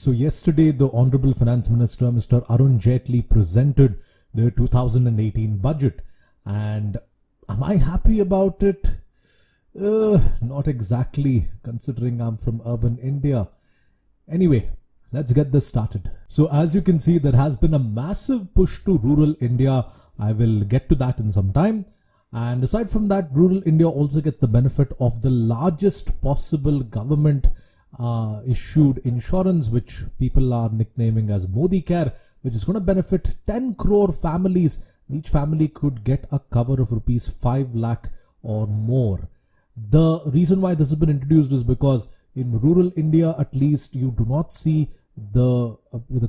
So yesterday, the Honorable Finance Minister, Mr. Arun Jaitley, presented the 2018 budget. And am I happy about it? Not exactly, considering I'm from urban India. Anyway, let's get this started. So as you can see, there has been a massive push to rural India. I will get to that in some time. And aside from that, rural India also gets the benefit of the largest possible government issued insurance, which people are nicknaming as Modi Care, which is going to benefit 10 crore families. Each family could get a cover of rupees 5 lakh or more. The reason why this has been introduced is because in rural India, at least, you do not see the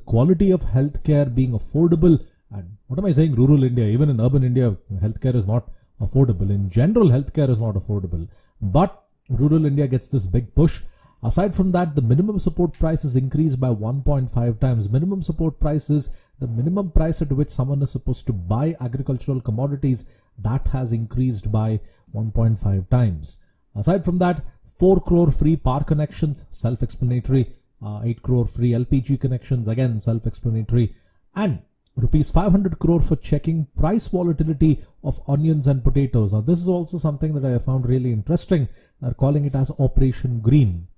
quality of healthcare being affordable. And what am I saying? Rural India, even in urban India, healthcare is not affordable. In general, healthcare is not affordable. But rural India gets this big push. Aside from that, the minimum support price is increased by 1.5 times. Minimum support price is the minimum price at which someone is supposed to buy agricultural commodities. That has increased by 1.5 times. Aside from that, 4 crore free power connections, self-explanatory. 8 crore free LPG connections, again self-explanatory. And rupees 500 crore for checking price volatility of onions and potatoes. Now this is also something that I found really interesting. They're calling it as Operation Green.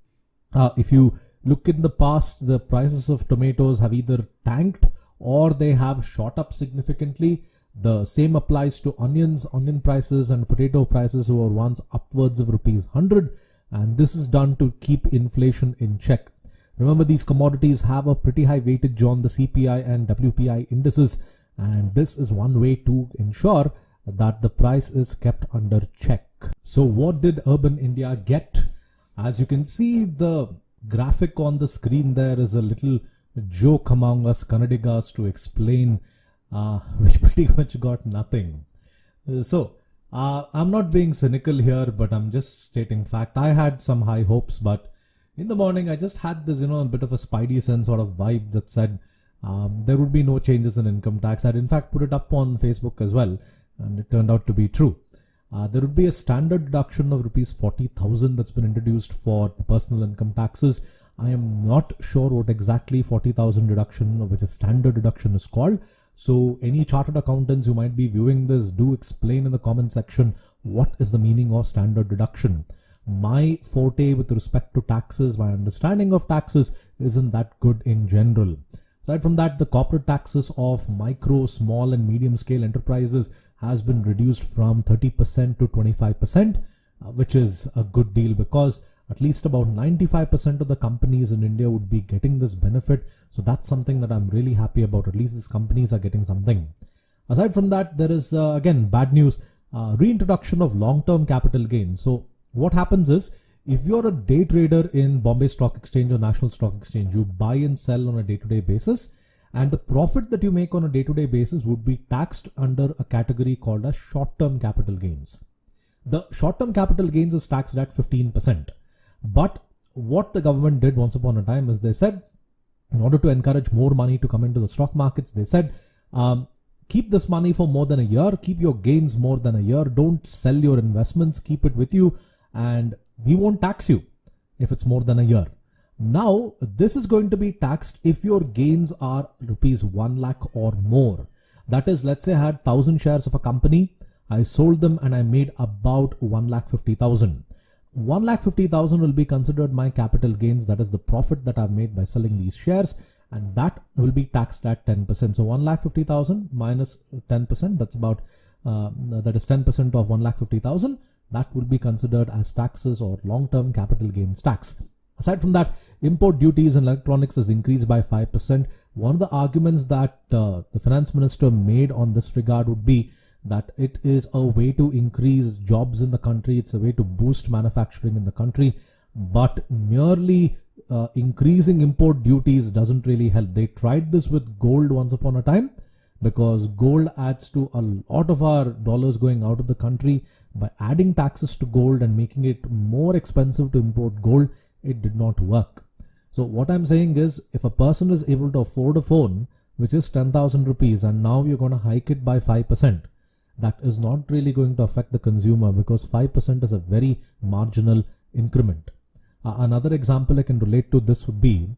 If you look in the past, the prices of tomatoes have either tanked or they have shot up significantly. The same applies to onion prices and potato prices, who were once upwards of rupees 100, and this is done to keep inflation in check. Remember, these commodities have a pretty high weightage on the CPI and WPI indices, and this is one way to ensure that the price is kept under check. So what did urban India get? As you can see, the graphic on the screen there is a little joke among us Kannadigas to explain. We pretty much got nothing. So I'm not being cynical here, but I'm just stating fact. I had some high hopes, but in the morning I just had this, a bit of a spidey sense sort of vibe that said there would be no changes in income tax. I'd in fact put it up on Facebook as well, and it turned out to be true. There would be a standard deduction of rupees 40,000 that's been introduced for the personal income taxes. I am not sure what exactly 40,000 deduction, which is standard deduction, is called. So any chartered accountants who might be viewing this, do explain in the comment section what is the meaning of standard deduction. My forte with respect to taxes, my understanding of taxes isn't that good in general. Aside from that, the corporate taxes of micro, small and medium scale enterprises has been reduced from 30% to 25%, which is a good deal because at least about 95% of the companies in India would be getting this benefit. So that's something that I'm really happy about. At least these companies are getting something. Aside from that, there is again bad news, reintroduction of long-term capital gains. So what happens is, if you're a day trader in Bombay Stock Exchange or National Stock Exchange, you buy and sell on a day-to-day basis, and the profit that you make on a day-to-day basis would be taxed under a category called as short-term capital gains. The short-term capital gains is taxed at 15%. But what the government did once upon a time is they said, in order to encourage more money to come into the stock markets, they said, keep this money for more than a year, keep your gains more than a year, don't sell your investments, keep it with you, and we won't tax you if it's more than a year. Now, this is going to be taxed if your gains are rupees 1 lakh or more. That is, let's say I had 1,000 shares of a company, I sold them and I made about 1,50,000. 1,50,000 will be considered my capital gains. That is the profit that I've made by selling these shares, and that will be taxed at 10%. So 1,50,000 minus 10%, that's about that is 10% of 1,50,000. That will be considered as taxes or long-term capital gains tax. Aside from that, import duties in electronics is increased by 5%. One of the arguments that the finance minister made on this regard would be that it is a way to increase jobs in the country. It's a way to boost manufacturing in the country. But merely increasing import duties doesn't really help. They tried this with gold once upon a time, because gold adds to a lot of our dollars going out of the country. By adding taxes to gold and making it more expensive to import gold, it did not work. So what I'm saying is, if a person is able to afford a phone which is 10,000 rupees and now you're going to hike it by 5%, that is not really going to affect the consumer, because 5% is a very marginal increment. Another example I can relate to this would be,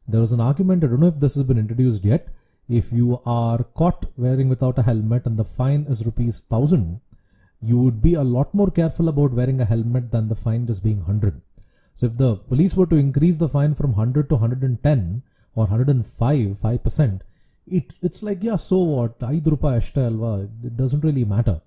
there was an argument, I don't know if this has been introduced yet, if you are caught wearing without a helmet and the fine is ₹1,000, you would be a lot more careful about wearing a helmet than the fine just being 100. So if the police were to increase the fine from 100 to 110 or 105, 5%, it's like, yeah, so what? It doesn't really matter.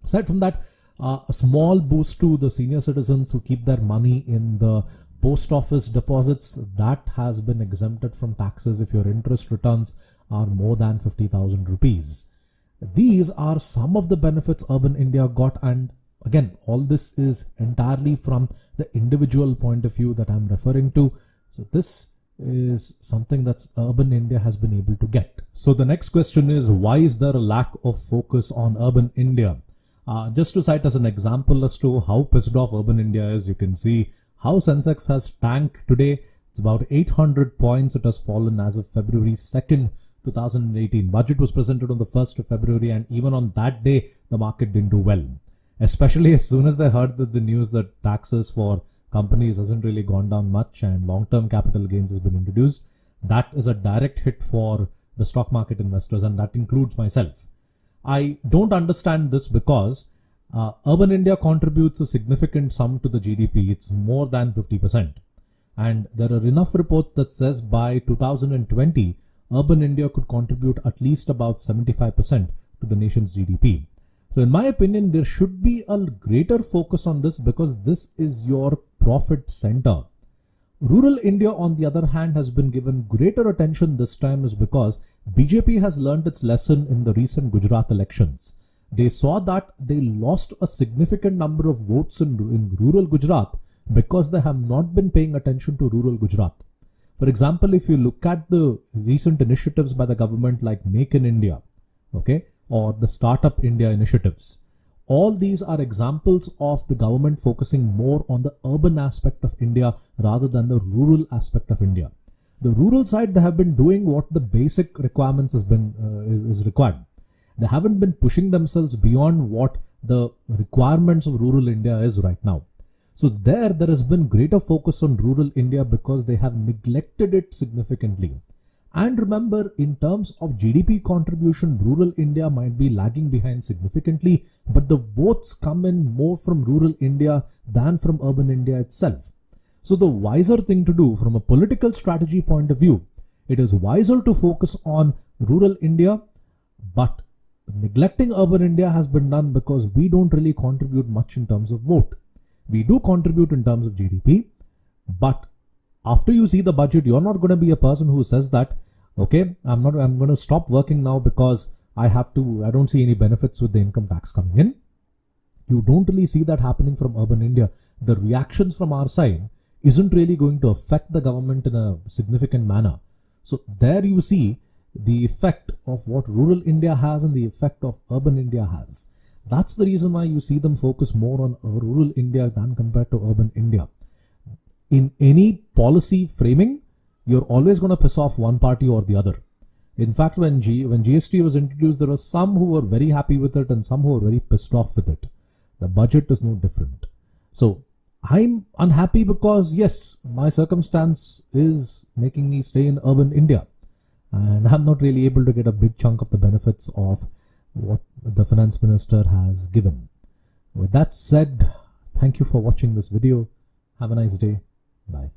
Aside from that, a small boost to the senior citizens who keep their money in the post office deposits, that has been exempted from taxes if your interest returns are more than 50,000 rupees. These are some of the benefits Urban India got, and again, all this is entirely from the individual point of view that I'm referring to. So this is something that Urban India has been able to get. So the next question is, why is there a lack of focus on Urban India? Just to cite as an example as to how pissed off Urban India is, you can see how Sensex has tanked today. It's about 800 points. It has fallen as of February 2nd, 2018. Budget was presented on the 1st of February, and even on that day, the market didn't do well. Especially as soon as they heard that the news that taxes for companies hasn't really gone down much and long-term capital gains has been introduced. That is a direct hit for the stock market investors, and that includes myself. I don't understand this because Urban India contributes a significant sum to the GDP. It's more than 50%. And there are enough reports that says by 2020, Urban India could contribute at least about 75% to the nation's GDP. So in my opinion, there should be a greater focus on this because this is your profit center. Rural India, on the other hand, has been given greater attention this time is because BJP has learned its lesson in the recent Gujarat elections. They saw that they lost a significant number of votes in rural Gujarat because they have not been paying attention to rural Gujarat. For example, if you look at the recent initiatives by the government like Make in India, okay, or the Startup India initiatives, all these are examples of the government focusing more on the urban aspect of India rather than the rural aspect of India. The rural side, they have been doing what the basic requirements has been is required. They haven't been pushing themselves beyond what the requirements of rural India is right now. So there has been greater focus on rural India because they have neglected it significantly. And remember, in terms of GDP contribution, rural India might be lagging behind significantly, but the votes come in more from rural India than from urban India itself. So the wiser thing to do from a political strategy point of view, it is wiser to focus on rural India, but neglecting urban India has been done because we don't really contribute much in terms of vote. We do contribute in terms of GDP, but after you see the budget, you're not going to be a person who says that, okay, I'm going to stop working now because I don't see any benefits with the income tax coming in. You don't really see that happening from urban India. The reactions from our side isn't really going to affect the government in a significant manner. So there you see the effect of what rural India has and the effect of urban India has. That's the reason why you see them focus more on rural India than compared to urban India. In any policy framing, you're always going to piss off one party or the other. In fact, when GST was introduced, there were some who were very happy with it and some who were very pissed off with it. The budget is no different. So I'm unhappy because yes, my circumstance is making me stay in urban India, and I'm not really able to get a big chunk of the benefits of what the finance minister has given. With that said, thank you for watching this video. Have a nice day. Bye.